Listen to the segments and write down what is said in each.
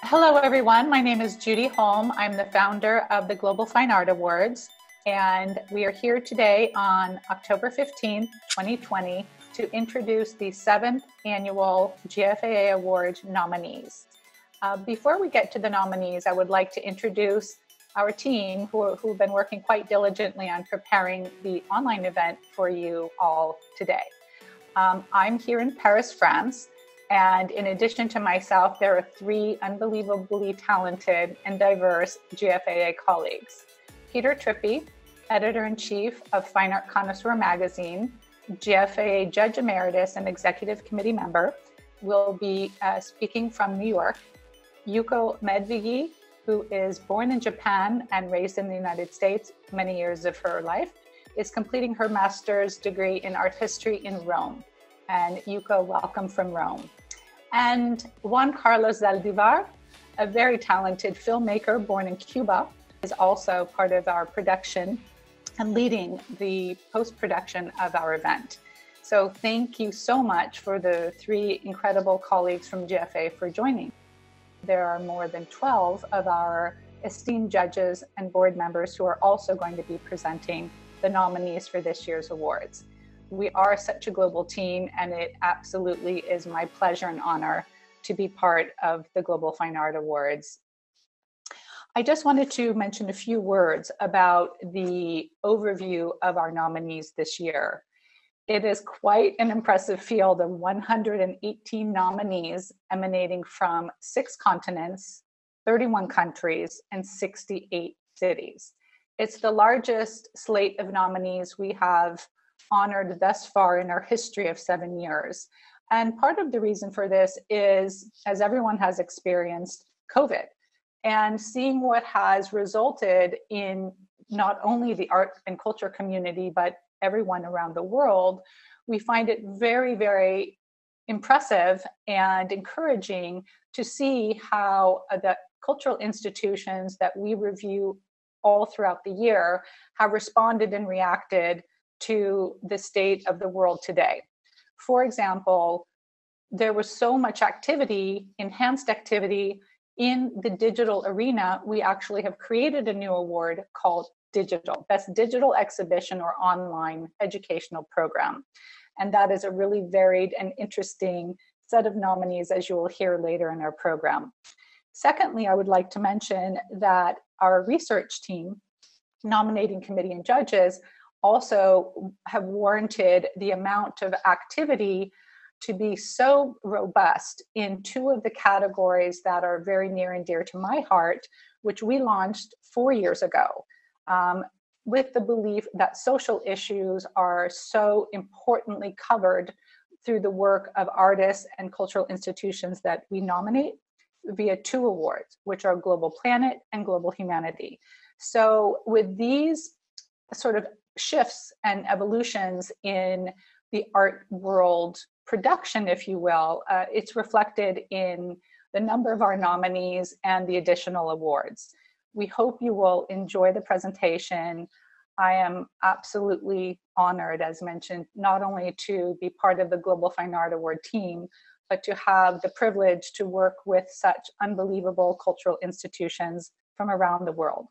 Hello, everyone. My name is Judy Holm. I'm the founder of the Global Fine Art Awards, and we are here today on October 15th, 2020, to introduce the 7th Annual GFAA Award nominees. Before we get to the nominees, I would like to introduce our team who've been working quite diligently on preparing the online event for you all today. I'm here in Paris, France. And in addition to myself, there are 3 unbelievably talented and diverse GFAA colleagues. Peter Trippi, Editor-in-Chief of Fine Art Connoisseur magazine, GFAA Judge Emeritus and Executive Committee member, will be speaking from New York. Yuko Medvigi, who is born in Japan and raised in the United States many years of her life, is completing her master's degree in art history in Rome. And Yuko, welcome from Rome. And Juan Carlos Zaldivar, a very talented filmmaker born in Cuba, is also part of our production and leading the post-production of our event. So thank you so much for the 3 incredible colleagues from GFA for joining. There are more than 12 of our esteemed judges and board members who are also going to be presenting the nominees for this year's awards. We are such a global team, and it absolutely is my pleasure and honor to be part of the Global Fine Art Awards. I just wanted to mention a few words about the overview of our nominees this year. It is quite an impressive field of 118 nominees emanating from 6 continents, 31 countries, and 68 cities. It's the largest slate of nominees we have honored thus far in our history of 7 years. And part of the reason for this is, as everyone has experienced, COVID, and seeing what has resulted in not only the art and culture community, but everyone around the world. We find it very, very impressive and encouraging to see how the cultural institutions that we review all throughout the year have responded and reacted to the state of the world today. For example, there was so much activity, enhanced activity in the digital arena. We actually have created a new award called Best Digital Exhibition or Online Educational Program. And that is a really varied and interesting set of nominees, as you will hear later in our program. Secondly, I would like to mention that our research team, nominating committee and judges, also have warranted the amount of activity to be so robust in 2 of the categories that are very near and dear to my heart, which we launched 4 years ago, with the belief that social issues are so importantly covered through the work of artists and cultural institutions that we nominate via 2 awards, which are Global Planet and Global Humanity. So with these sort of shifts and evolutions in the art world production, if you will, it's reflected in the number of our nominees and the additional awards. We hope you will enjoy the presentation. I am absolutely honored, as mentioned, not only to be part of the Global Fine Art Award team, but to have the privilege to work with such unbelievable cultural institutions from around the world.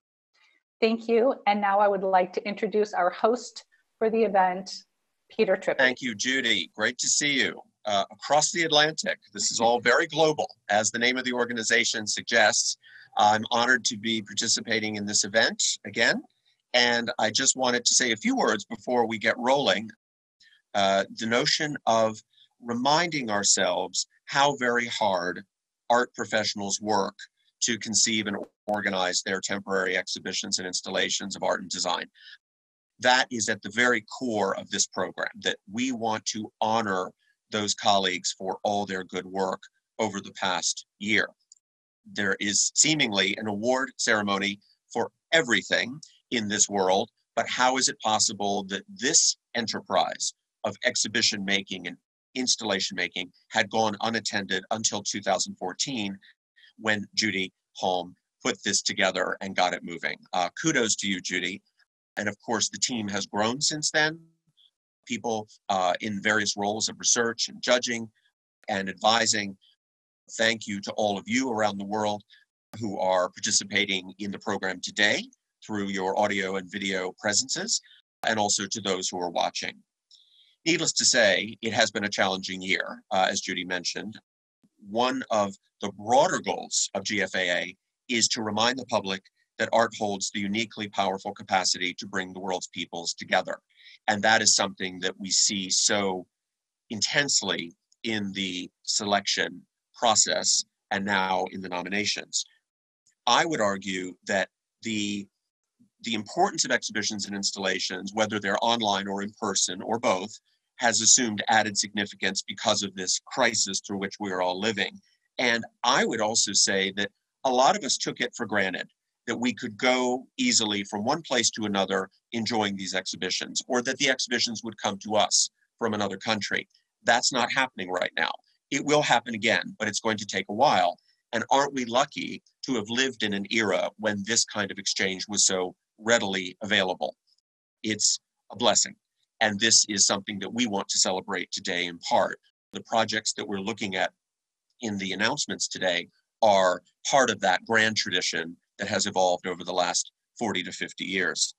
Thank you. And now I would like to introduce our host for the event, Peter Trippi. Thank you, Judy. Great to see you. Across the Atlantic, this is all very global. As the name of the organization suggests, I'm honored to be participating in this event again. And I just wanted to say a few words before we get rolling. The notion of reminding ourselves how very hard art professionals work to conceive and organize their temporary exhibitions and installations of art and design. That is at the very core of this program, that we want to honor those colleagues for all their good work over the past year. There is seemingly an award ceremony for everything in this world, but how is it possible that this enterprise of exhibition making and installation making had gone unattended until 2014, when Judy Holm put this together and got it moving. Kudos to you, Judy. And of course, the team has grown since then. People in various roles of research and judging and advising Thank you to all of you around the world who are participating in the program today through your audio and video presences, and also to those who are watching. Needless to say, it has been a challenging year, as Judy mentioned. One of the broader goals of GFAA is to remind the public that art holds the uniquely powerful capacity to bring the world's peoples together. And that is something that we see so intensely in the selection process and now in the nominations. I would argue that the importance of exhibitions and installations, whether they're online or in person or both, has assumed added significance because of this crisis through which we are all living. And I would also say that a lot of us took it for granted that we could go easily from one place to another enjoying these exhibitions, or that the exhibitions would come to us from another country. That's not happening right now. It will happen again, but it's going to take a while. And aren't we lucky to have lived in an era when this kind of exchange was so readily available? It's a blessing. And this is something that we want to celebrate today in part. The projects that we're looking at in the announcements today are part of that grand tradition that has evolved over the last 40 to 50 years.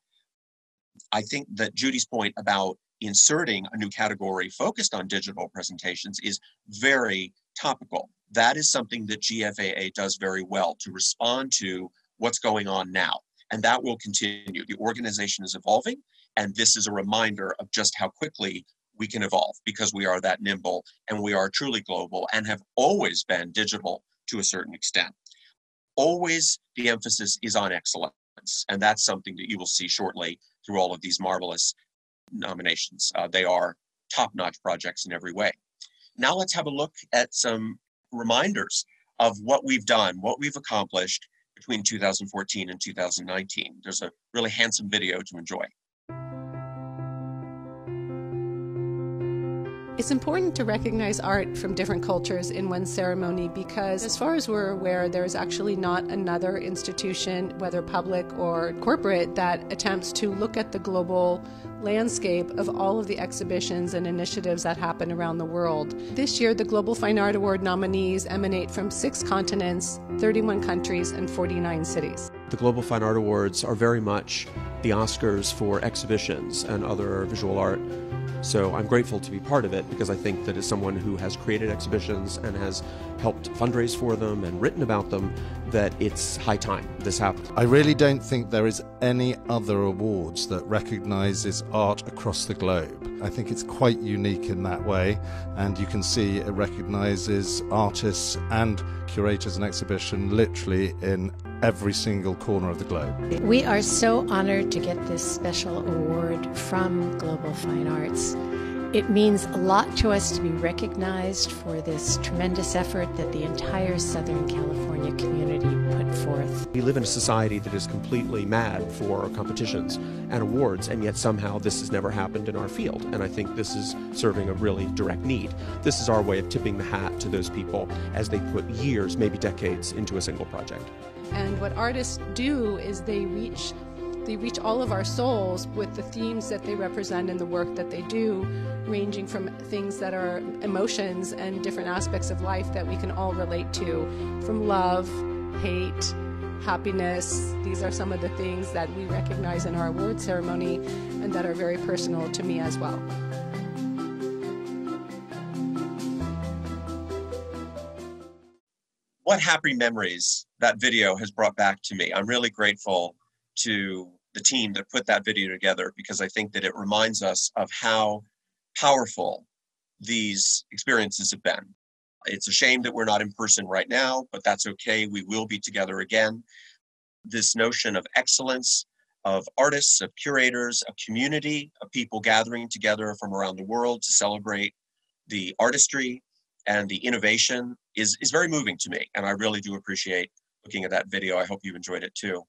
I think that Judy's point about inserting a new category focused on digital presentations is very topical. That is something that GFAA does very well to respond to what's going on now. And that will continue. The organization is evolving, and this is a reminder of just how quickly we can evolve because we are that nimble and we are truly global and have always been digital to a certain extent. Always the emphasis is on excellence, and that's something that you will see shortly through all of these marvelous nominations. They are top-notch projects in every way. Now let's have a look at some reminders of what we've done, what we've accomplished between 2014 and 2019. There's a really handsome video to enjoy. It's important to recognize art from different cultures in one ceremony because, as far as we're aware, there's actually not another institution, whether public or corporate, that attempts to look at the global landscape of all of the exhibitions and initiatives that happen around the world. This year, the Global Fine Art Award nominees emanate from 6 continents, 31 countries, and 49 cities. The Global Fine Art Awards are very much the Oscars for exhibitions and other visual art. So I'm grateful to be part of it because I think that as someone who has created exhibitions and has helped fundraise for them and written about them, that it's high time this happened. I really don't think there is any other awards that recognises art across the globe. I think it's quite unique in that way, and you can see it recognises artists and curators and exhibition literally in every single corner of the globe. We are so honored to get this special award from Global Fine Arts. It means a lot to us to be recognized for this tremendous effort that the entire Southern California community put forth. We live in a society that is completely mad for competitions and awards, and yet somehow this has never happened in our field. And I think this is serving a really direct need. This is our way of tipping the hat to those people as they put years, maybe decades, into a single project. And what artists do is they reach all of our souls with the themes that they represent in the work that they do, ranging from things that are emotions and different aspects of life that we can all relate to, from love, hate, happiness. These are some of the things that we recognize in our award ceremony and that are very personal to me as well. What happy memories that video has brought back to me. I'm really grateful to the team that put that video together because I think that it reminds us of how powerful these experiences have been. It's a shame that we're not in person right now, but that's okay. We will be together again. This notion of excellence, of artists, of curators, a community of people gathering together from around the world to celebrate the artistry and the innovation is very moving to me. And I really do appreciate looking at that video. I hope you enjoyed it too.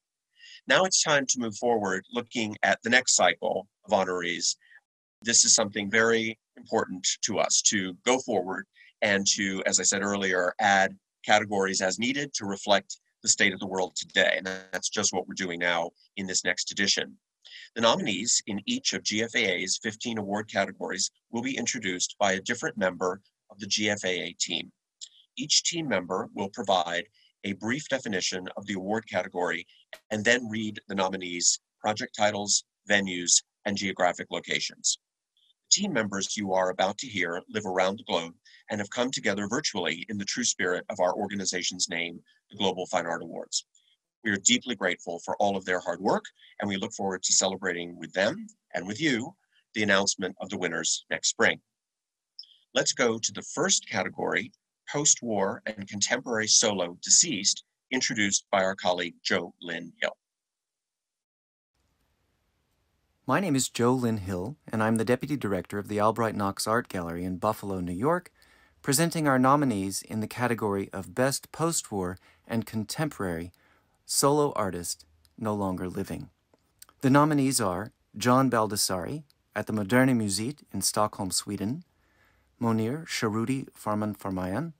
Now it's time to move forward, looking at the next cycle of honorees. This is something very important to us to go forward and to, as I said earlier, add categories as needed to reflect the state of the world today. And that's just what we're doing now in this next edition. The nominees in each of GFAA's 15 award categories will be introduced by a different member of the GFAA team. Each team member will provide a brief definition of the award category and then read the nominees' project titles, venues, and geographic locations. The team members you are about to hear live around the globe and have come together virtually in the true spirit of our organization's name, the Global Fine Art Awards. We are deeply grateful for all of their hard work, and we look forward to celebrating with them and with you the announcement of the winners next spring. Let's go to the first category, Post-War and Contemporary Solo Deceased, introduced by our colleague Jo Lynn Hill. My name is Jo Lynn Hill, and I'm the Deputy Director of the Albright Knox Art Gallery in Buffalo, New York, presenting our nominees in the category of Best Post-War and Contemporary Solo Artist No Longer Living. The nominees are John Baldessari at the Moderna Museet in Stockholm, Sweden, Monir Sharudi Farmanfarmayan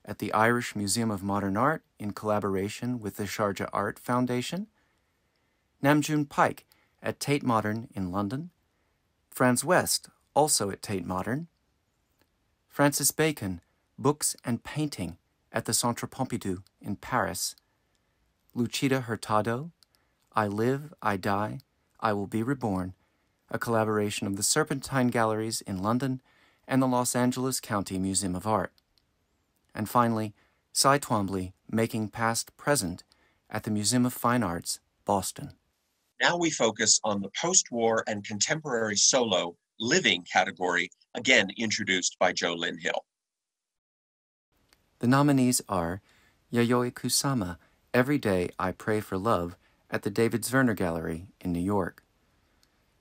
at the Irish Museum of Modern Art in collaboration with the Sharjah Art Foundation, Namjoon Paik at Tate Modern in London, Franz West, also at Tate Modern, Francis Bacon, Books and Painting at the Centre Pompidou in Paris, Lucida Hurtado, I Live, I Die, I Will Be Reborn, a collaboration of the Serpentine Galleries in London and the Los Angeles County Museum of Art. And finally, Cy Twombly, Making Past Present at the Museum of Fine Arts, Boston. Now we focus on the post-war and contemporary solo living category, again introduced by Jo Lynn Hill. The nominees are Yayoi Kusama, Every Day I Pray for Love at the David Zwirner Gallery in New York,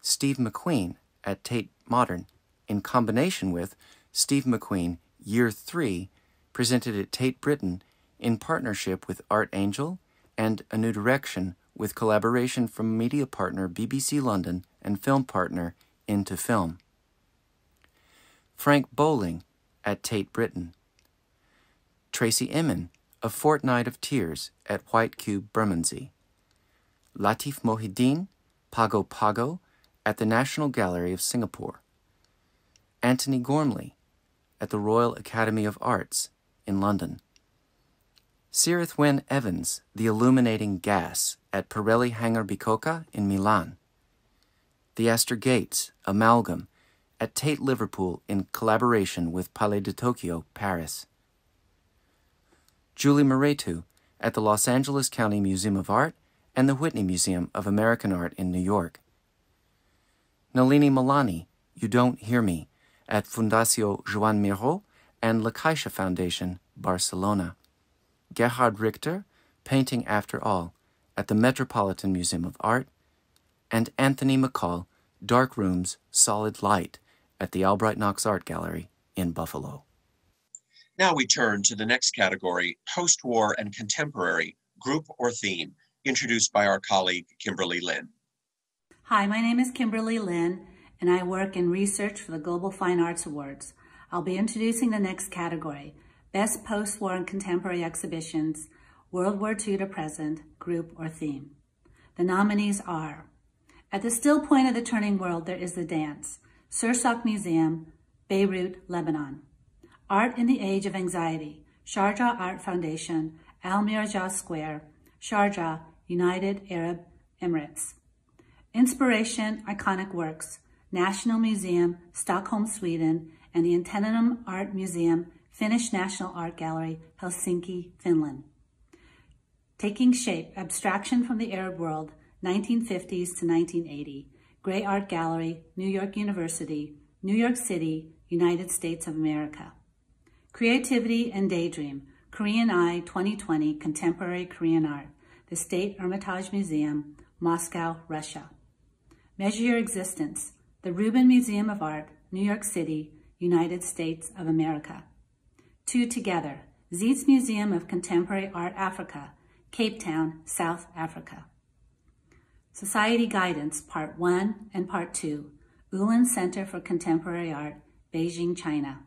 Steve McQueen at Tate Modern, in combination with Steve McQueen Year 3, presented at Tate Britain in partnership with Art Angel and A New Direction with collaboration from media partner BBC London and film partner Into Film. Frank Bowling at Tate Britain. Tracy Emin, A Fortnight of Tears at White Cube Bermondsey. Latif Mohideen, Pago Pago at the National Gallery of Singapore. Anthony Gormley at the Royal Academy of Arts in London. Sirith Wen Evans, The Illuminating Gas at Pirelli Hangar Bicocca in Milan. The Astor Gates, Amalgam at Tate Liverpool in collaboration with Palais de Tokyo, Paris. Julie Moretu at the Los Angeles County Museum of Art and the Whitney Museum of American Art in New York. Nalini Malani, You Don't Hear Me at Fundació Joan Miró and La Caixa Foundation, Barcelona. Gerhard Richter, Painting After All at the Metropolitan Museum of Art, and Anthony McCall, Dark Rooms, Solid Light at the Albright Knox Art Gallery in Buffalo. Now we turn to the next category, post-war and contemporary, group or theme, introduced by our colleague, Kimberly Lin. Hi, my name is Kimberly Lin, and I work in research for the Global Fine Arts Awards. I'll be introducing the next category, Best Post-War and Contemporary Exhibitions, World War II to Present, Group or Theme. The nominees are, at the still point of the turning world, there is the dance, Sursak Museum, Beirut, Lebanon. Art in the Age of Anxiety, Sharjah Art Foundation, Al Mirajah Square, Sharjah, United Arab Emirates. Inspiration, Iconic Works, National Museum, Stockholm, Sweden, and the Antenum Art Museum, Finnish National Art Gallery, Helsinki, Finland. Taking Shape, Abstraction from the Arab World, 1950s to 1980, Gray Art Gallery, New York University, New York City, United States of America. Creativity and Daydream, Korean Eye 2020 Contemporary Korean Art, the State Hermitage Museum, Moscow, Russia. Measure Your Existence, the Rubin Museum of Art, New York City, United States of America. Two Together, Zeitz Museum of Contemporary Art Africa, Cape Town, South Africa. Society Guidance, Part 1 and Part 2, Ulan Center for Contemporary Art, Beijing, China.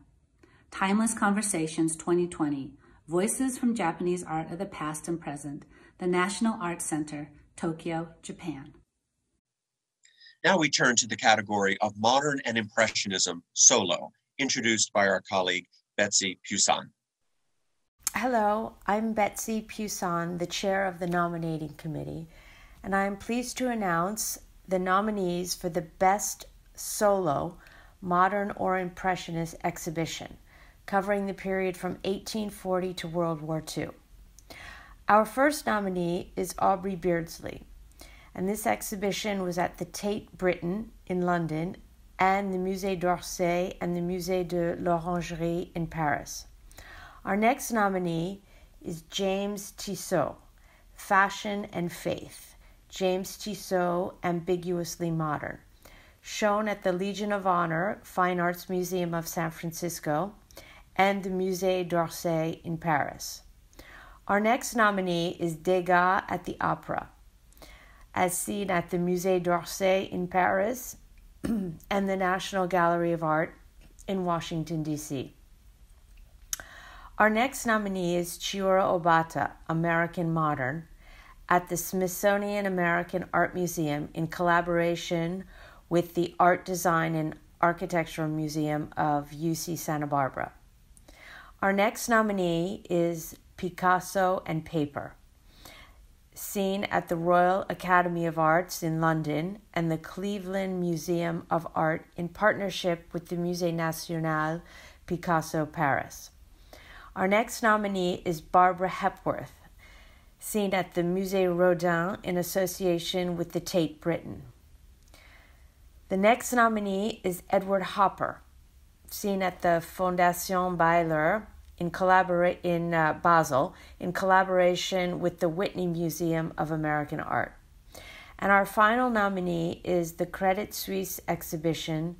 Timeless Conversations 2020, Voices from Japanese Art of the Past and Present, the National Art Center, Tokyo, Japan. Now we turn to the category of Modern and Impressionism Solo, introduced by our colleague, Betsy Pusan. Hello, I'm Betsy Puson, the chair of the nominating committee, and I am pleased to announce the nominees for the Best Solo Modern or Impressionist Exhibition, covering the period from 1840 to World War II. Our first nominee is Aubrey Beardsley, and this exhibition was at the Tate Britain in London and the Musée d'Orsay and the Musée de l'Orangerie in Paris. Our next nominee is James Tissot, Fashion and Faith, James Tissot, Ambiguously Modern, shown at the Legion of Honor Fine Arts Museum of San Francisco and the Musée d'Orsay in Paris. Our next nominee is Degas at the Opera, as seen at the Musée d'Orsay in Paris and the National Gallery of Art in Washington, D.C. Our next nominee is Chiura Obata, American Modern, at the Smithsonian American Art Museum in collaboration with the Art Design and Architectural Museum of UC Santa Barbara. Our next nominee is Picasso and Paper, seen at the Royal Academy of Arts in London and the Cleveland Museum of Art in partnership with the Musée National Picasso Paris. Our next nominee is Barbara Hepworth, seen at the Musée Rodin in association with the Tate Britain. The next nominee is Edward Hopper, seen at the Fondation Bayler in Basel in collaboration with the Whitney Museum of American Art. And our final nominee is the Credit Suisse exhibition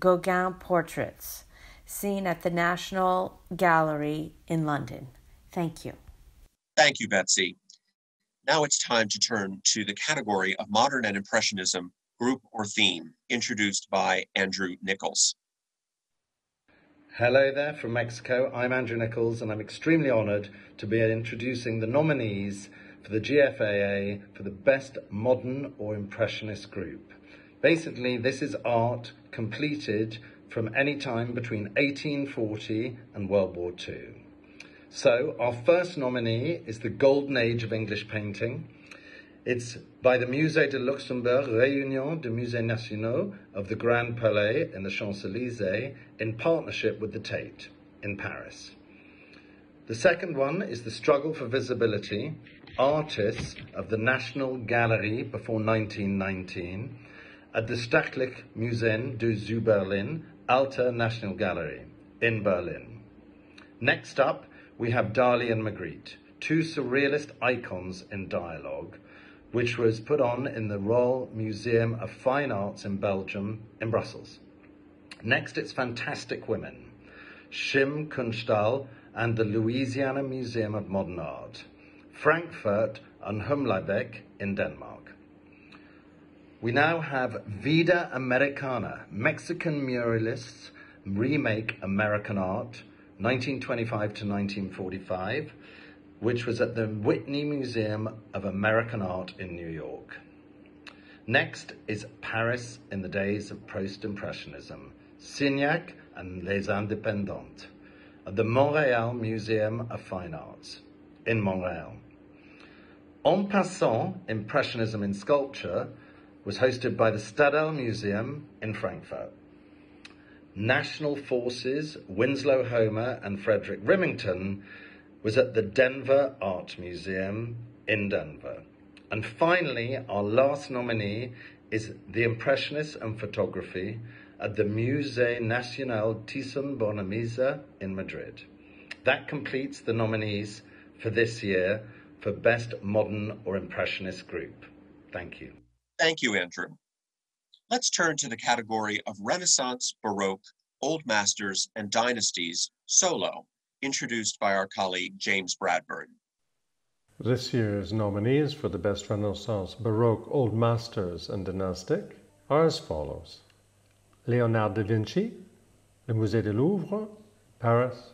Gauguin Portraits, seen at the National Gallery in London. Thank you. Thank you, Betsy. Now it's time to turn to the category of Modern and Impressionism, Group or Theme, introduced by Andrew Nichols. Hello there from Mexico. I'm Andrew Nichols, and I'm extremely honored to be introducing the nominees for the GFAA for the Best Modern or Impressionist Group. Basically, this is art completed from any time between 1840 and World War II. So our first nominee is the Golden Age of English Painting. It's by the Musée de Luxembourg, Réunion de Musées Nationaux of the Grand Palais in the Champs-Élysées in partnership with the Tate in Paris. The second one is the Struggle for Visibility, Artists of the National Gallery before 1919 at the Staatlich Museen zu Berlin, Alte National Gallery in Berlin. Next up, we have Dali and Magritte, two surrealist icons in dialogue, which was put on in the Royal Museum of Fine Arts in Belgium, in Brussels. Next, it's Fantastic Women, Schim Kunsthal and the Louisiana Museum of Modern Art, Frankfurt and Humleibeck in Denmark. We now have Vida Americana, Mexican muralists remake American art, 1925 to 1945, which was at the Whitney Museum of American Art in New York. Next is Paris in the days of Post-Impressionism, Signac and Les Indépendants, at the Montréal Museum of Fine Arts in Montréal. En Passant, Impressionism in Sculpture, was hosted by the Stadel Museum in Frankfurt. National Forces, Winslow Homer and Frederick Remington was at the Denver Art Museum in Denver. And finally, our last nominee is the Impressionists and Photography at the Musée National Thyssen-Bornemisza in Madrid. That completes the nominees for this year for Best Modern or Impressionist Group. Thank you. Thank you, Andrew. Let's turn to the category of Renaissance, Baroque, Old Masters, and Dynasties, Solo, introduced by our colleague James Bradburn. This year's nominees for the Best Renaissance, Baroque, Old Masters, and Dynastic are as follows: Leonardo da Vinci, the Musée du Louvre, Paris,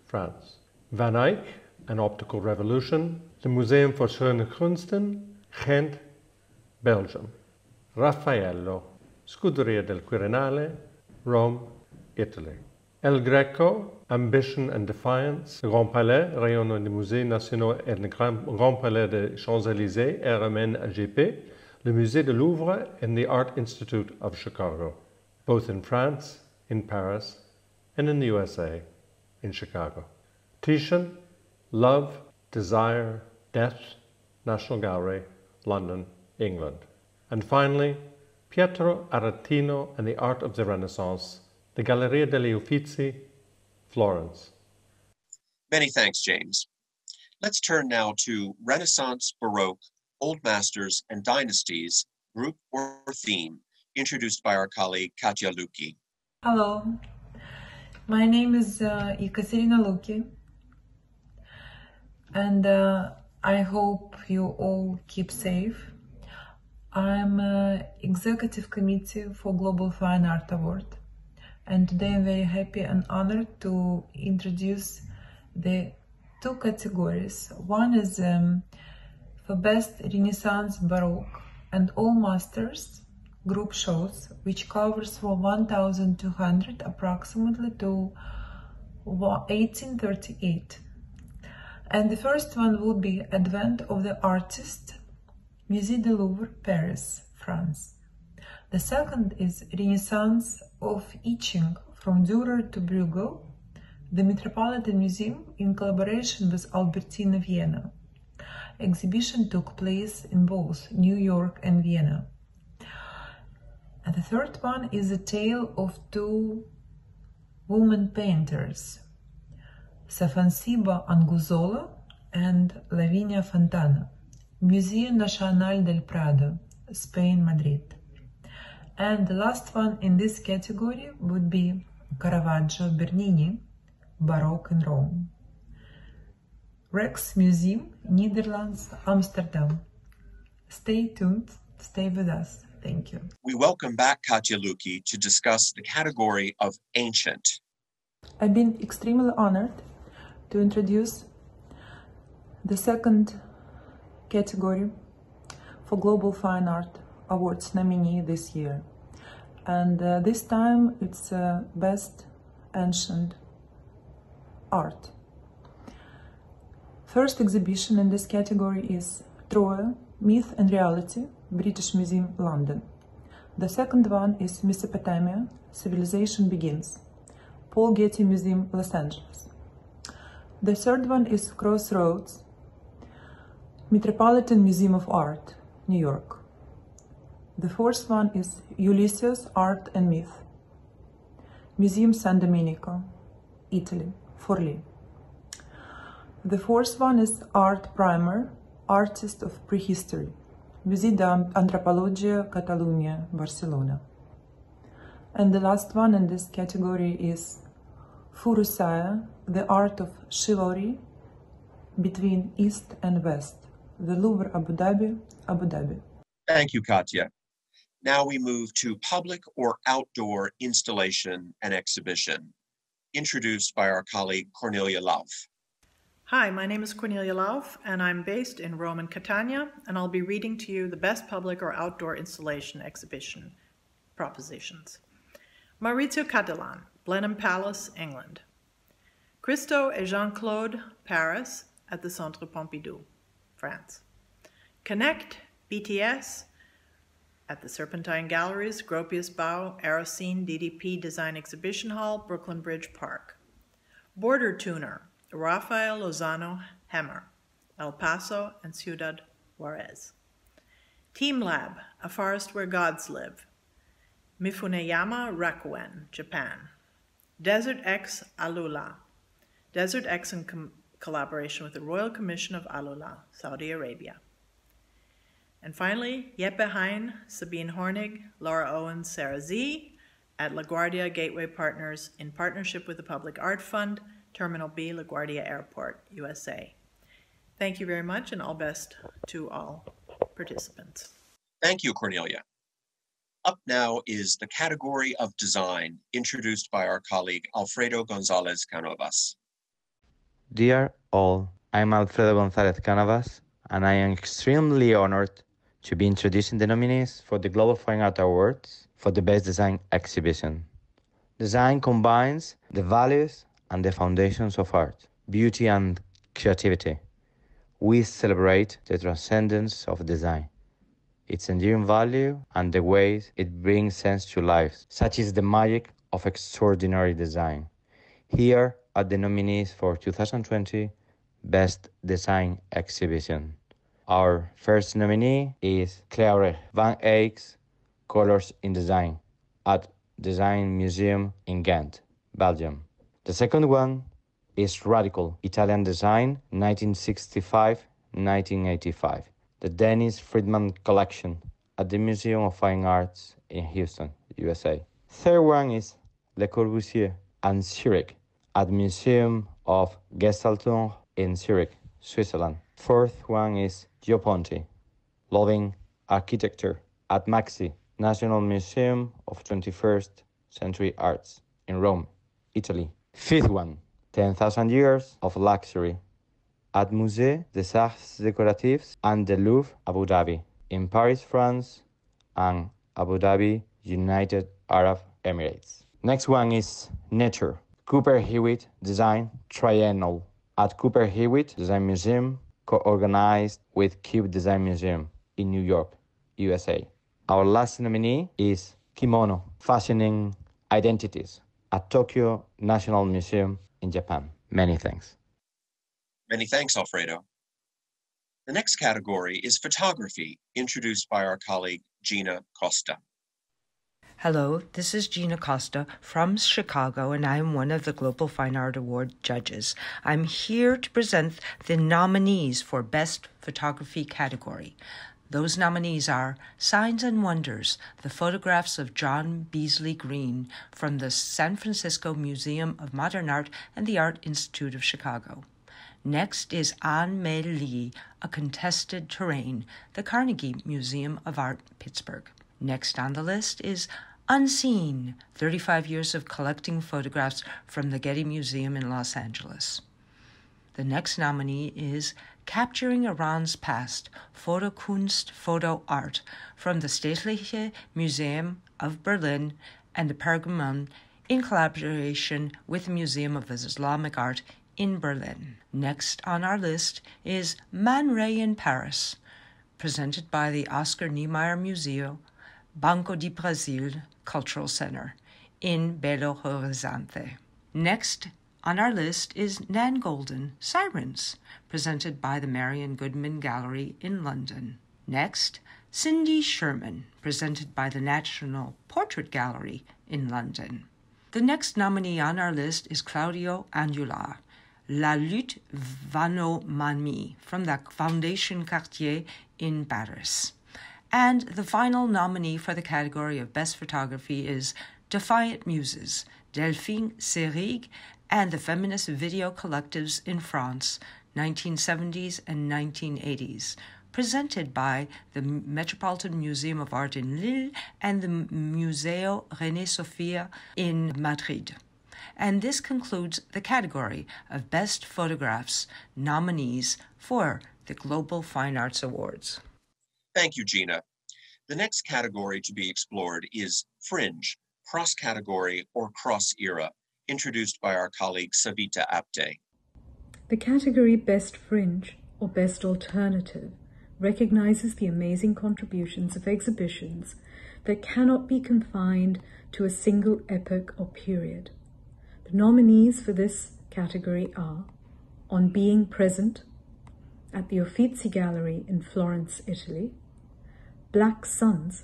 France; Van Eyck, An Optical Revolution, the Museum for Schöne Kunsten, Ghent, Belgium; Raffaello, Scuderia del Quirinale, Rome, Italy; El Greco, Ambition and Defiance, le Grand Palais, rayonnant des musées nationaux et le Grand Palais des Champs-Élysées, RMN-AGP, le Musée du Louvre, and the Art Institute of Chicago, both in France, in Paris, and in the USA, in Chicago. Titian, Love, Desire, Death, National Gallery, London, England. And finally, Pietro Aretino and the Art of the Renaissance, the Galleria degli Uffizi, Florence. Many thanks, James. Let's turn now to Renaissance, Baroque, Old Masters, and Dynasties, group or theme, introduced by our colleague Katya Luki. Hello, my name is Ekaterina Luki, and I hope you all keep safe. I'm Executive Committee for Global Fine Art Award, and today I'm very happy and honored to introduce the two categories. One is for Best Renaissance, Baroque, and All Masters group shows, which covers from 1200 approximately to 1838. And the first one would be Advent of the Artist, Musée du Louvre, Paris, France. The second is Renaissance of Etching from Dürer to Bruegel, the Metropolitan Museum in collaboration with Albertina, Vienna. Exhibition took place in both New York and Vienna. And the third one is a tale of two women painters, Safansiba Anguzola and Lavinia Fontana, Museo Nacional del Prado, Spain, Madrid. And the last one in this category would be Caravaggio Bernini, Baroque in Rome, Rijksmuseum, Netherlands, Amsterdam. Stay tuned, stay with us. Thank you. We welcome back Katya Luki to discuss the category of ancient. I've been extremely honored to introduce the second category for Global Fine Art Awards nominee this year. And this time it's Best Ancient Art. First exhibition in this category is Troy, Myth and Reality, British Museum, London. The second one is Mesopotamia, Civilization Begins, Paul Getty Museum, Los Angeles. The third one is Crossroads, Metropolitan Museum of Art, New York. The fourth one is Ulysses, Art and Myth, Museum San Domenico, Italy, Forlì. The fourth one is Art Primer, Artist of Prehistory, Musée d'Antropologia, Catalunya, Barcelona. And the last one in this category is Furusaya, the Art of Chivalry between East and West, the Louvre, Abu Dhabi, Abu Dhabi. Thank you, Katya. Now we move to public or outdoor installation and exhibition, introduced by our colleague Cornelia Lauf. Hi, my name is Cornelia Lauf, and I'm based in Rome and Catania, and I'll be reading to you the best public or outdoor installation exhibition propositions. Maurizio Catalan, Blenheim Palace, England. Christo et Jean-Claude, Paris, at the Centre Pompidou, France. Connect, BTS, at the Serpentine Galleries, Gropius Bau, Aerocene, DDP Design Exhibition Hall, Brooklyn Bridge Park. Border Tuner, Rafael Lozano Hemmer, El Paso and Ciudad Juarez. Team Lab, A Forest Where Gods Live, Mifuneyama, Rakuen, Japan. Desert X Alula, Desert X in collaboration with the Royal Commission of Alula, Saudi Arabia. And finally, Jeppe Hein, Sabine Hornig, Laura Owens, Sarah Z, at LaGuardia Gateway Partners in partnership with the Public Art Fund, Terminal B, LaGuardia Airport, USA. Thank you very much, and all best to all participants. Thank you, Cornelia. Up now is the category of design, introduced by our colleague Alfredo González Canovas. Dear all, I'm Alfredo González Canovas, and I am extremely honored to be introducing the nominees for the Global Fine Art Awards for the Best Design Exhibition. Design combines the values and the foundations of art, beauty and creativity. We celebrate the transcendence of design, its enduring value, and the ways it brings sense to life. Such is the magic of extraordinary design. Here are the nominees for 2020 Best Design Exhibition. Our first nominee is Claire Van Eyck's Colors in Design at Design Museum in Ghent, Belgium. The second one is Radical Italian Design 1965-1985, the Dennis Friedman Collection at the Museum of Fine Arts in Houston, USA. Third one is Le Corbusier and Zurich at Museum of Gestaltung in Zurich, Switzerland. Fourth one is Gio Ponti, Loving Architecture at MAXI, National Museum of 21st Century Arts in Rome, Italy. Fifth one, 10,000 Years of Luxury at Musée des Arts Décoratifs and the Louvre, Abu Dhabi, in Paris, France, and Abu Dhabi, United Arab Emirates. Next one is Nature, Cooper Hewitt Design Triennial at Cooper Hewitt Design Museum, co-organized with Cube Design Museum in New York, USA. Our last nominee is Kimono, Fashioning Identities at Tokyo National Museum in Japan. Many thanks. Many thanks, Alfredo. The next category is photography, introduced by our colleague Gina Costa. Hello, this is Gina Costa from Chicago, and I am one of the Global Fine Art Award judges. I'm here to present the nominees for Best Photography category. Those nominees are Signs and Wonders, the photographs of John Beasley Green from the San Francisco Museum of Modern Art and the Art Institute of Chicago. Next is Anne May Lee, A Contested Terrain, the Carnegie Museum of Art, Pittsburgh. Next on the list is Unseen, 35 years of collecting photographs from the Getty Museum in Los Angeles. The next nominee is Capturing Iran's Past, Fotokunst, Photo Art, from the Staatliche Museum of Berlin and the Pergamon in collaboration with the Museum of Islamic Art in Berlin. Next on our list is Man Ray in Paris, presented by the Oscar Niemeyer Museo, Banco do Brasil Cultural Center in Belo Horizonte. Next on our list is Nan Golden, Sirens, presented by the Marion Goodman Gallery in London. Next, Cindy Sherman, presented by the National Portrait Gallery in London. The next nominee on our list is Claudio Angular, La Lutte Vanomanie, from the Fondation Cartier in Paris. And the final nominee for the category of Best Photography is Defiant Muses, Delphine Seyrig and the Feminist Video Collectives in France, 1970s and 1980s, presented by the Metropolitan Museum of Art in Lille and the Museo René Sofia in Madrid. And this concludes the category of Best Photographs nominees for the Global Fine Arts Awards. Thank you, Gina. The next category to be explored is Fringe, cross-category or cross-era, introduced by our colleague Savita Apte. The category Best Fringe or Best Alternative recognizes the amazing contributions of exhibitions that cannot be confined to a single epoch or period. The nominees for this category are On Being Present at the Uffizi Gallery in Florence, Italy, Black Suns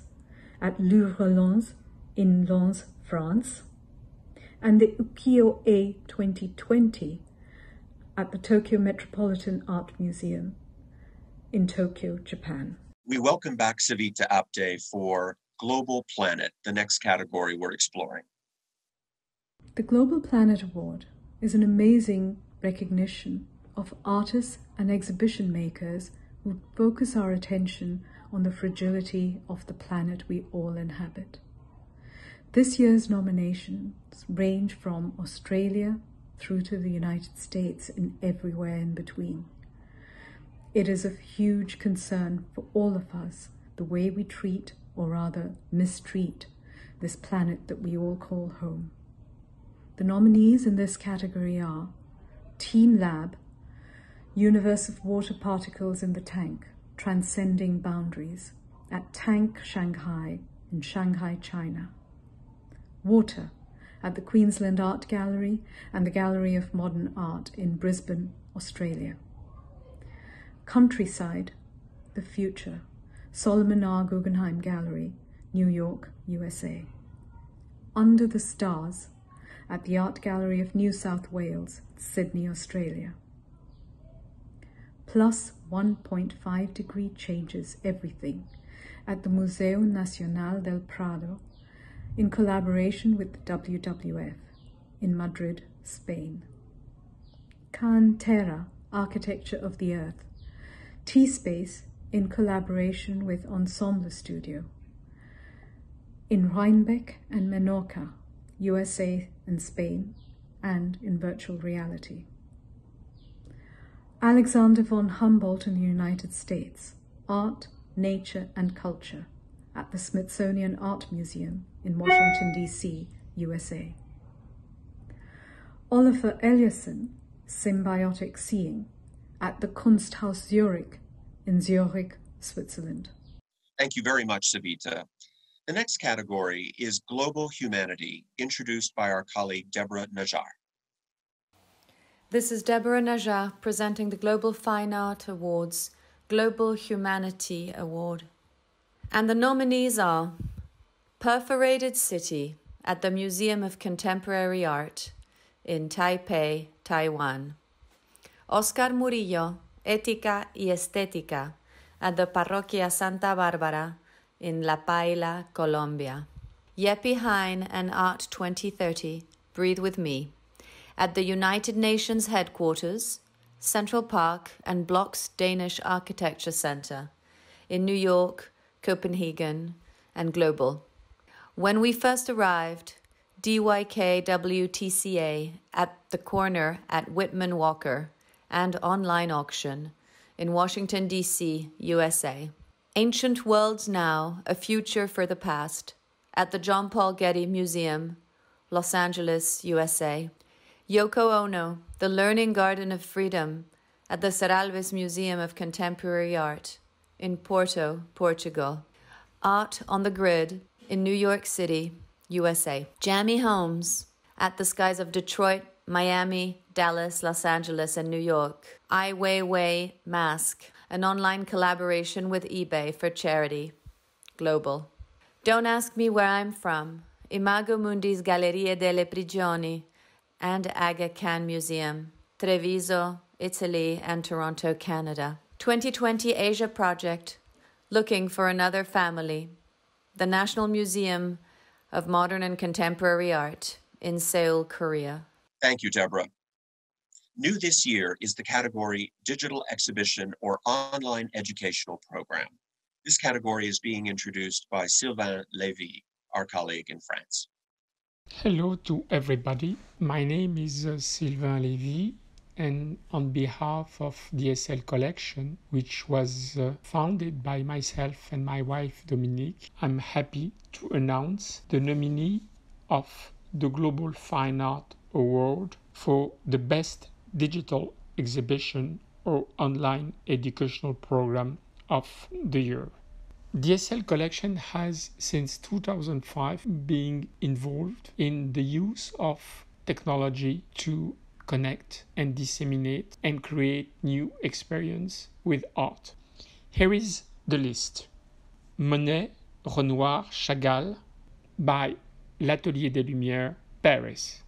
at Louvre Lens in Lens, France, and the Ukiyo-e 2020 at the Tokyo Metropolitan Art Museum in Tokyo, Japan. We welcome back Savita Apte for Global Planet, the next category we're exploring. The Global Planet Award is an amazing recognition of artists and exhibition makers who focus our attention on the fragility of the planet we all inhabit. This year's nominations range from Australia through to the United States and everywhere in between. It is of huge concern for all of us the way we treat, or rather mistreat, this planet that we all call home. The nominees in this category are Team Lab, Universe of Water Particles in the Tank, Transcending Boundaries, at Tank Shanghai in Shanghai, China. Water, at the Queensland Art Gallery and the Gallery of Modern Art in Brisbane, Australia. Countryside, The Future, Solomon R. Guggenheim Gallery, New York, USA. Under the Stars, at the Art Gallery of New South Wales, Sydney, Australia. Plus 1.5 degree changes everything at the Museo Nacional del Prado in collaboration with the WWF in Madrid, Spain. Cantera, Architecture of the Earth, T-Space in collaboration with Ensemble Studio in Rhinebeck and Menorca, USA and Spain, and in virtual reality. Alexander von Humboldt in the United States, Art, Nature and Culture at the Smithsonian Art Museum in Washington, D.C., USA. Oliver Eliasson, Symbiotic Seeing at the Kunsthaus Zurich in Zurich, Switzerland. Thank you very much, Savita. The next category is Global Humanity, introduced by our colleague Deborah Najjar. This is Deborah Najjar presenting the Global Fine Art Awards Global Humanity Award. And the nominees are Perforated City at the Museum of Contemporary Art in Taipei, Taiwan. Oscar Murillo, Ética y Estética at the Parroquia Santa Bárbara in La Paila, Colombia. Jeppe Hein and Art 2030, Breathe With Me, at the United Nations Headquarters, Central Park and Blocks Danish Architecture Center in New York, Copenhagen, and Global. When We First Arrived, DYK WTCA at the corner at Whitman Walker and online auction in Washington, D.C., USA. Ancient Worlds Now, A Future for the Past at the John Paul Getty Museum, Los Angeles, USA. Yoko Ono, The Learning Garden of Freedom at the Serralves Museum of Contemporary Art in Porto, Portugal. Art on the Grid in New York City, USA. Jamie Holmes at the skies of Detroit, Miami, Dallas, Los Angeles, and New York. Ai Weiwei Mask, an online collaboration with eBay for charity. Global. Don't Ask Me Where I'm From, Imago Mundi's Gallerie delle Prigioni and Aga Khan Museum, Treviso, Italy, and Toronto, Canada. 2020 Asia Project, Looking for Another Family, the National Museum of Modern and Contemporary Art in Seoul, Korea. Thank you, Deborah. New this year is the category Digital Exhibition or Online Educational Program. This category is being introduced by Sylvain Lévy, our colleague in France. Hello to everybody. My name is Sylvain Lévy, and on behalf of DSL Collection, which was founded by myself and my wife Dominique, I'm happy to announce the nominee of the Global Fine Art Award for the Best Digital Exhibition or Online Educational Program of the Year. DSL Collection has since 2005 been involved in the use of technology to connect and disseminate and create new experience with art. Here is the list. Monet, Renoir, Chagall by L'Atelier des Lumières, Paris.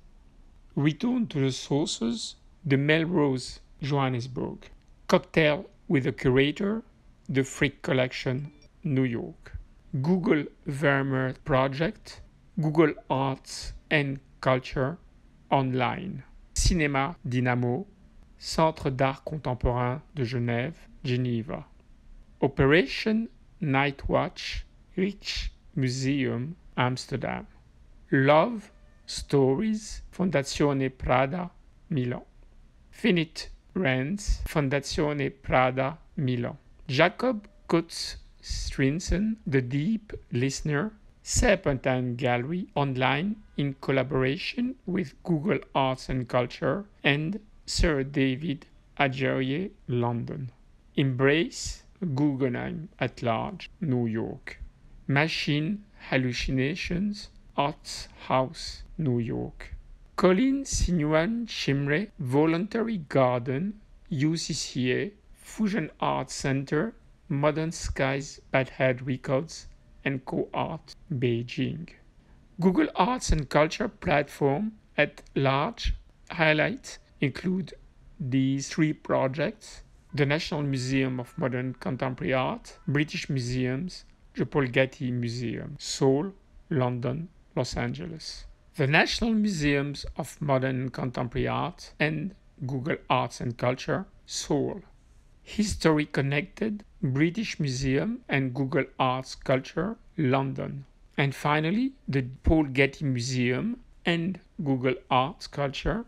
Return to the Sources, the Melrose, Johannesburg. Cocktail with a Curator, the Frick Collection, New York. Google Vermeer Project, Google Arts and Culture, online. Cinéma Dynamo, Centre d'Art Contemporain de Genève, Geneva. Operation Night Watch, Rich Museum, Amsterdam. Love Stories, Fondazione Prada, Milan. Finite Rents, Fondazione Prada, Milan. Jacob Kutz Strinsen, The Deep Listener, Serpentine Gallery online in collaboration with Google Arts and Culture and Sir David Adjaye, London. Embrace Guggenheim at Large, New York. Machine Hallucinations, Arts House, New York. Colin Sinuan Chimre Voluntary Garden, UCCA, Fusion Arts Center, Modern Skies Bad Head Records, and Co-Art, Beijing. Google Arts and Culture platform at large highlights include these 3 projects: the National Museum of Modern Contemporary Art, British Museums, the Paul Getty Museum, Seoul, London, Los Angeles. The National Museums of Modern and Contemporary Art and Google Arts and Culture, Seoul. History Connected, British Museum and Google Arts Culture, London. And finally, the Paul Getty Museum and Google Arts Culture,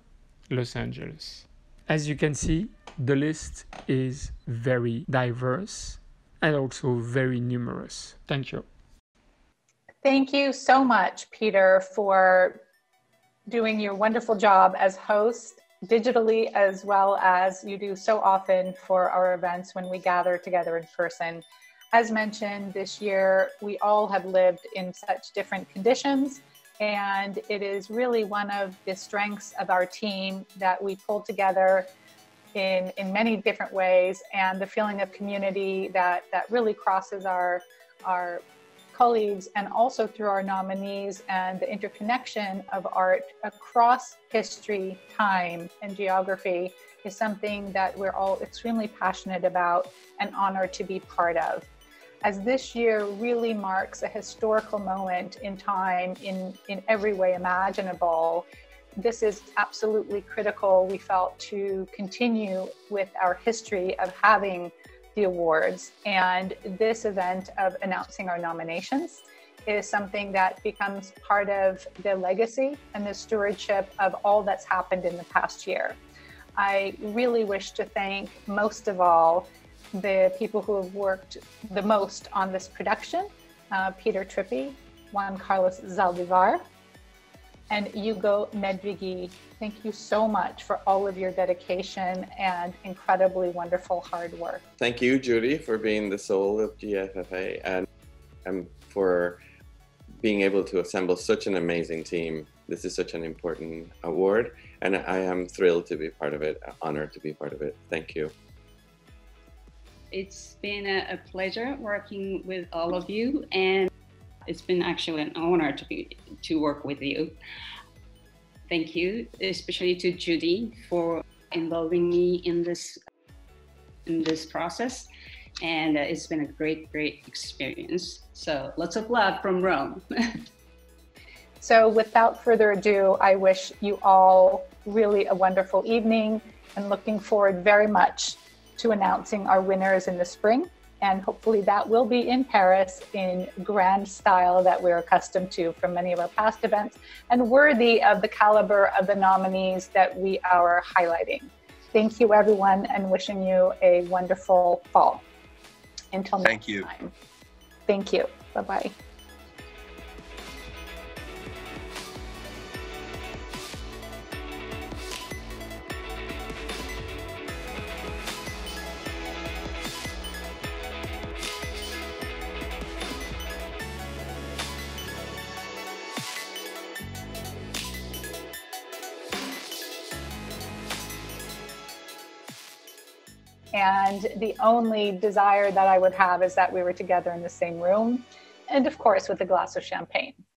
Los Angeles. As you can see, the list is very diverse and also very numerous. Thank you. Thank you so much, Peter, for doing your wonderful job as host digitally, as well as you do so often for our events when we gather together in person. As mentioned, this year, we all have lived in such different conditions, and it is really one of the strengths of our team that we pull together in many different ways, and the feeling of community that really crosses our colleagues, and also through our nominees, and the interconnection of art across history, time, and geography is something that we're all extremely passionate about and honored to be part of. As this year really marks a historical moment in time in every way imaginable, this is absolutely critical, we felt, to continue with our history of having the awards. And this event of announcing our nominations is something that becomes part of the legacy and the stewardship of all that's happened in the past year. I really wish to thank, most of all, the people who have worked the most on this production, Peter Trippi, Juan Carlos Zaldivar, and Hugo Nedvigi. Thank you so much for all of your dedication and incredibly wonderful hard work. Thank you, Judy, for being the soul of GFFA and for being able to assemble such an amazing team. This is such an important award, and I am thrilled to be part of it, honored to be part of it. Thank you. It's been a pleasure working with all of you, and it's been actually an honor to work with you. Thank you, especially to Judy for involving me in this process, and it's been a great experience. So lots of love from Rome. So without further ado, I wish you all really a wonderful evening, and looking forward very much to announcing our winners in the spring. And hopefully that will be in Paris in grand style that we're accustomed to from many of our past events, and worthy of the caliber of the nominees that we are highlighting. Thank you, everyone, and wishing you a wonderful fall. Until next time. Thank you. Bye-bye. And the only desire that I would have is that we were together in the same room, and of course with a glass of champagne.